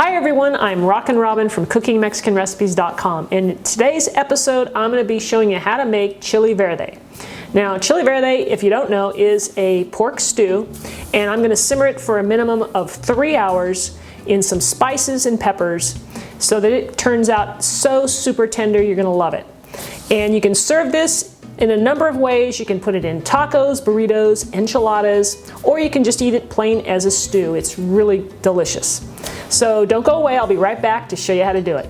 Hi everyone, I'm Rockin Robin from CookingMexicanRecipes.com. In today's episode, I'm going to be showing you how to make Chile Verde. Now, Chile Verde, if you don't know, is a pork stew, and I'm going to simmer it for a minimum of 3 hours in some spices and peppers so that it turns out so super tender you're going to love it. And you can serve this in a number of ways. You can put it in tacos, burritos, enchiladas, or you can just eat it plain as a stew. It's really delicious. So don't go away, I'll be right back to show you how to do it.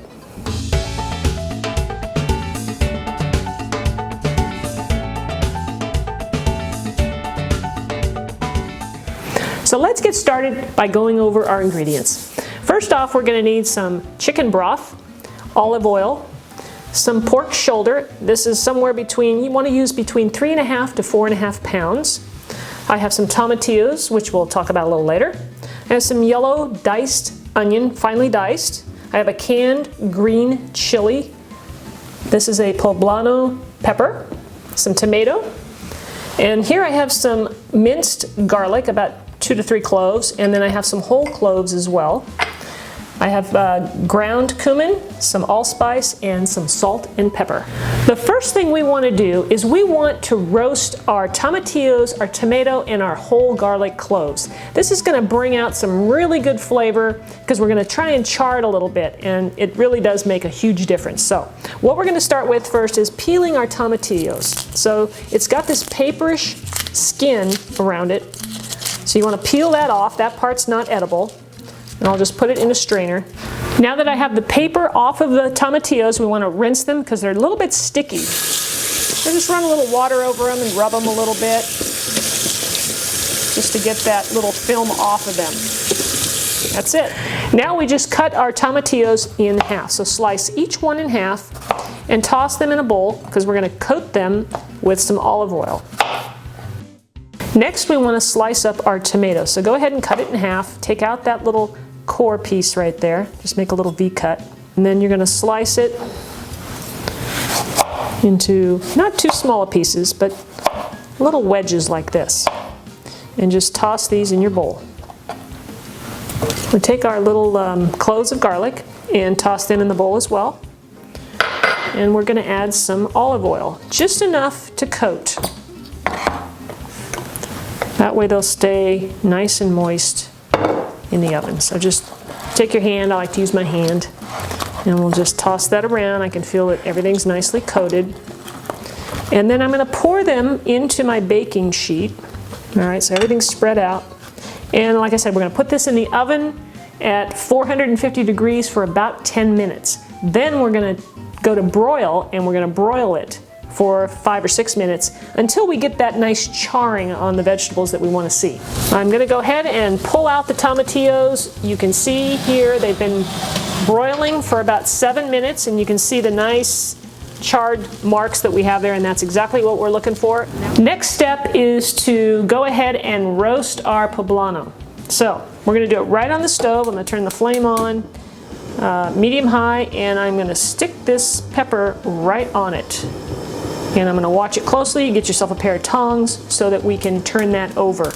So let's get started by going over our ingredients. First off, we're going to need some chicken broth, olive oil, some pork shoulder. This is somewhere between, you want to use between 3.5 to 4.5 pounds. I have some tomatillos, which we'll talk about a little later. I have some yellow diced onion, finely diced. I have a canned green chili. This is a poblano pepper, some tomato. And here I have some minced garlic, about 2 to 3 cloves, and then I have some whole cloves as well. I have ground cumin, some allspice, and some salt and pepper. The first thing we want to do is we want to roast our tomatillos, our tomato, and our whole garlic cloves. This is going to bring out some really good flavor because we're going to try and char it a little bit, and it really does make a huge difference. So what we're going to start with first is peeling our tomatillos. So it's got this paperish skin around it. So you want to peel that off. That part's not edible. And I'll just put it in a strainer. Now that I have the paper off of the tomatillos, we want to rinse them because they're a little bit sticky. So just run a little water over them and rub them a little bit just to get that little film off of them. That's it. Now we just cut our tomatillos in half. So slice each one in half and toss them in a bowl because we're going to coat them with some olive oil. Next, we want to slice up our tomato. So go ahead and cut it in half. Take out that little core piece right there. Just make a little V cut. And then you're going to slice it into not too small pieces, but little wedges like this. And just toss these in your bowl. We'll take our little cloves of garlic and toss them in the bowl as well. And we're going to add some olive oil, just enough to coat. That way they'll stay nice and moist in the oven. So just take your hand, I like to use my hand, and we'll just toss that around. I can feel that everything's nicely coated. And then I'm going to pour them into my baking sheet. All right, so everything's spread out. And like I said, we're going to put this in the oven at 450 degrees for about 10 minutes. Then we're going to go to broil, and we're going to broil it for 5 or 6 minutes until we get that nice charring on the vegetables that we want to see. I'm going to go ahead and pull out the tomatillos. You can see here they've been broiling for about 7 minutes, and you can see the nice charred marks that we have there, and that's exactly what we're looking for. Next step is to go ahead and roast our poblano. So we're going to do it right on the stove. I'm going to turn the flame on medium high, and I'm going to stick this pepper right on it. And I'm going to watch it closely. Get yourself a pair of tongs so that we can turn that over.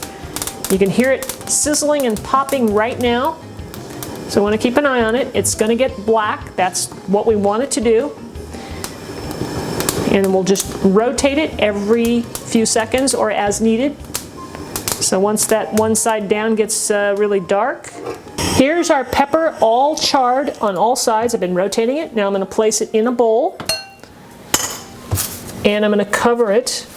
You can hear it sizzling and popping right now. So I want to keep an eye on it. It's going to get black. That's what we want it to do. And we'll just rotate it every few seconds or as needed. So once that one side down gets really dark. Here's our pepper all charred on all sides. I've been rotating it. Now I'm going to place it in a bowl. And I'm going to cover it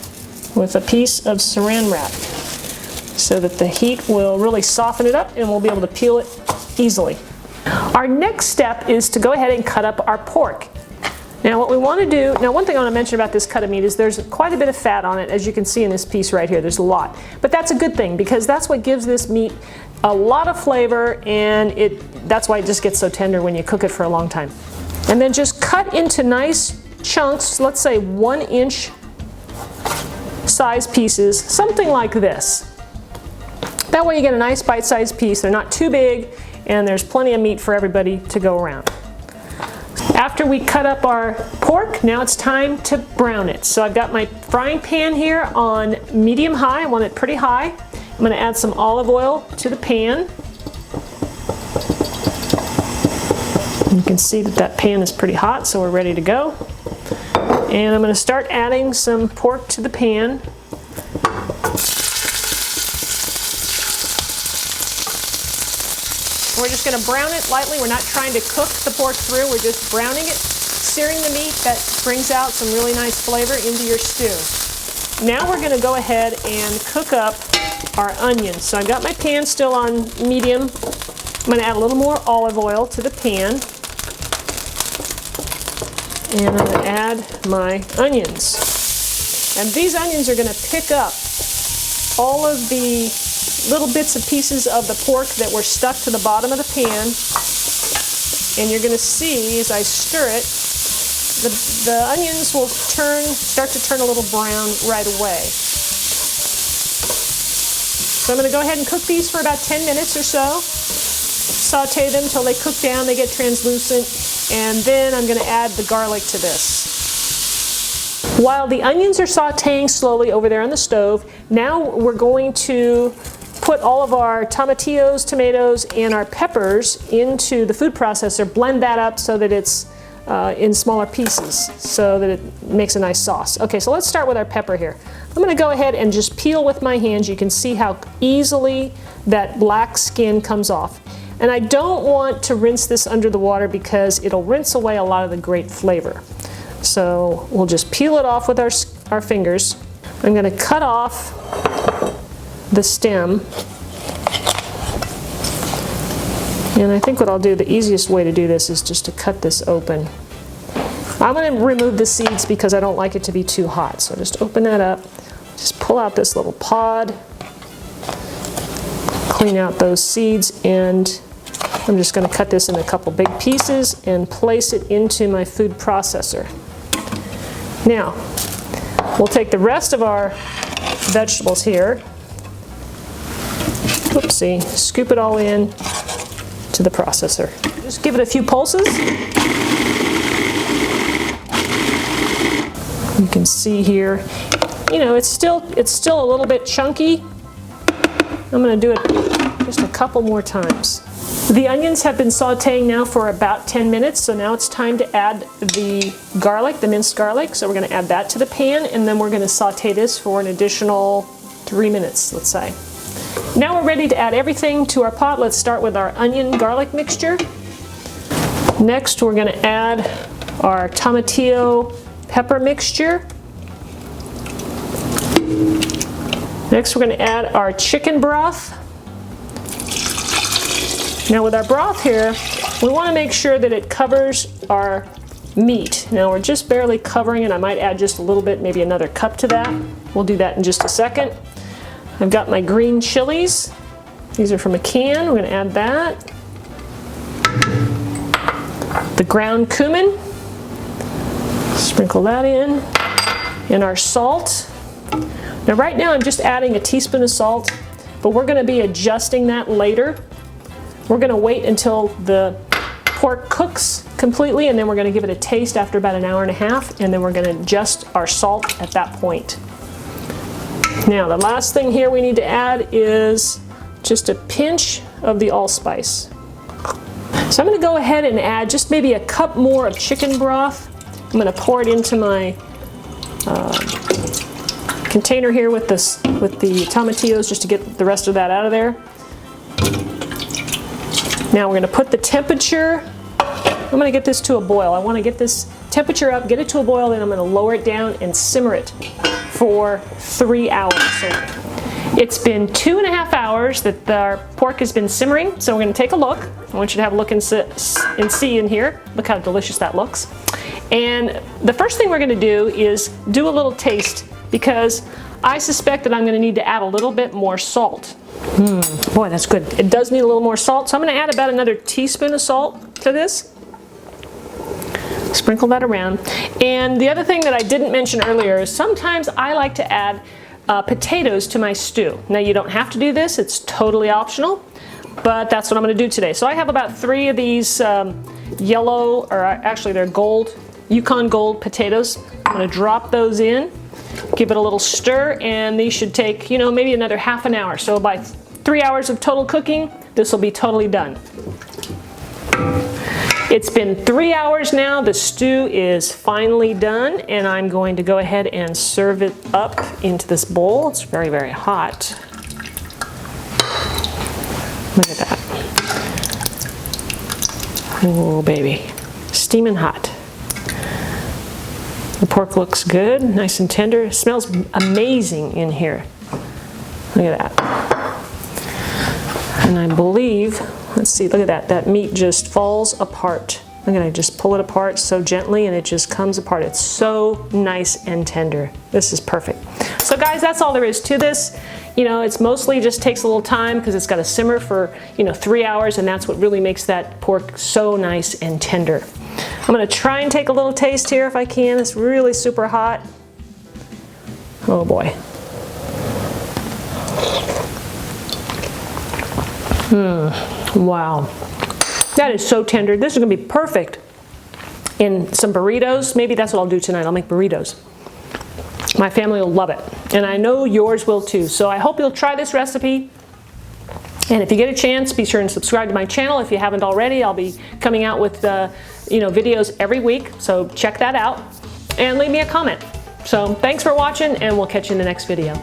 with a piece of saran wrap so that the heat will really soften it up and we'll be able to peel it easily. Our next step is to go ahead and cut up our pork. Now what we want to do, now one thing I want to mention about this cut of meat is there's quite a bit of fat on it, as you can see in this piece right here. There's a lot. But that's a good thing because that's what gives this meat a lot of flavor, and that's why it just gets so tender when you cook it for a long time. And then just cut into nice chunks, let's say 1-inch size pieces, something like this. That way you get a nice bite-sized piece. They're not too big, and there's plenty of meat for everybody to go around. After we cut up our pork, now it's time to brown it. So I've got my frying pan here on medium high. I want it pretty high. I'm going to add some olive oil to the pan. You can see that that pan is pretty hot, so we're ready to go. And I'm going to start adding some pork to the pan. We're just going to brown it lightly. We're not trying to cook the pork through. We're just browning it, searing the meat. That brings out some really nice flavor into your stew. Now we're going to go ahead and cook up our onions. So I've got my pan still on medium. I'm going to add a little more olive oil to the pan. And I'm going to add my onions. And these onions are going to pick up all of the little bits and pieces of the pork that were stuck to the bottom of the pan. And you're going to see as I stir it, the onions will start to turn a little brown right away. So I'm going to go ahead and cook these for about 10 minutes or so. Saute them until they cook down, they get translucent, and then I'm going to add the garlic to this. While the onions are sauteing slowly over there on the stove, now we're going to put all of our tomatillos, tomatoes, and our peppers into the food processor, blend that up so that it's in smaller pieces so that it makes a nice sauce. Okay, so let's start with our pepper here. I'm going to go ahead and just peel with my hands. You can see how easily that black skin comes off. And I don't want to rinse this under the water because it'll rinse away a lot of the great flavor. So we'll just peel it off with our fingers. I'm going to cut off the stem. And I think what I'll do, the easiest way to do this is just to cut this open. I'm going to remove the seeds because I don't like it to be too hot. So just open that up, just pull out this little pod, clean out those seeds, and I'm just going to cut this in a couple big pieces and place it into my food processor. Now, we'll take the rest of our vegetables here, oopsie, scoop it all in to the processor. Just give it a few pulses. You can see here, you know, it's still a little bit chunky. I'm going to do it just a couple more times. The onions have been sauteing now for about 10 minutes, so now it's time to add the garlic, the minced garlic. So we're going to add that to the pan, and then we're going to saute this for an additional 3 minutes, let's say. Now we're ready to add everything to our pot. Let's start with our onion garlic mixture. Next, we're going to add our tomatillo pepper mixture. Next, we're going to add our chicken broth. Now with our broth here, we want to make sure that it covers our meat. Now we're just barely covering it. I might add just a little bit, maybe another cup to that. We'll do that in just a second. I've got my green chilies. These are from a can. We're going to add that. The ground cumin. Sprinkle that in. And our salt. Now right now I'm just adding a teaspoon of salt, but we're going to be adjusting that later. We're going to wait until the pork cooks completely, and then we're going to give it a taste after about an hour and a half, and then we're going to adjust our salt at that point. Now the last thing here we need to add is just a pinch of the allspice. So I'm going to go ahead and add just maybe a cup more of chicken broth. I'm going to pour it into my container here with the tomatillos just to get the rest of that out of there. Now we're going to put the temperature, I'm going to get this to a boil. I want to get this temperature up, get it to a boil, then I'm going to lower it down and simmer it for 3 hours. So it's been 2.5 hours that our pork has been simmering, so we're going to take a look. I want you to have a look and see in here. Look how delicious that looks. And the first thing we're going to do is do a little taste, because I suspect that I'm going to need to add a little bit more salt. Boy, that's good. It does need a little more salt, so I'm going to add about another teaspoon of salt to this. Sprinkle that around. And the other thing that I didn't mention earlier is sometimes I like to add potatoes to my stew. Now you don't have to do this, it's totally optional, but that's what I'm going to do today. So I have about 3 of these yellow, or actually they're gold, Yukon gold potatoes. I'm going to drop those in. Give it a little stir, and these should take, you know, maybe another half an hour. So by 3 hours of total cooking, this will be totally done. It's been 3 hours now. The stew is finally done, and I'm going to go ahead and serve it up into this bowl. It's very, very hot. Look at that. Oh, baby. Steaming hot. The pork looks good, nice and tender. It smells amazing in here. Look at that. And I believe, let's see, look at that. That meat just falls apart. Look at it, I just pull it apart so gently and it just comes apart. It's so nice and tender. This is perfect. So guys, that's all there is to this. You know, it's mostly just takes a little time because it's got to simmer for, 3 hours, and that's what really makes that pork so nice and tender. I'm going to try and take a little taste here if I can. It's really super hot. Oh boy. Wow. That is so tender. This is going to be perfect in some burritos. Maybe that's what I'll do tonight. I'll make burritos. My family will love it. And I know yours will too. So I hope you'll try this recipe. And if you get a chance, be sure and subscribe to my channel if you haven't already. I'll be coming out with videos every week. So check that out. And leave me a comment. So thanks for watching, and we'll catch you in the next video.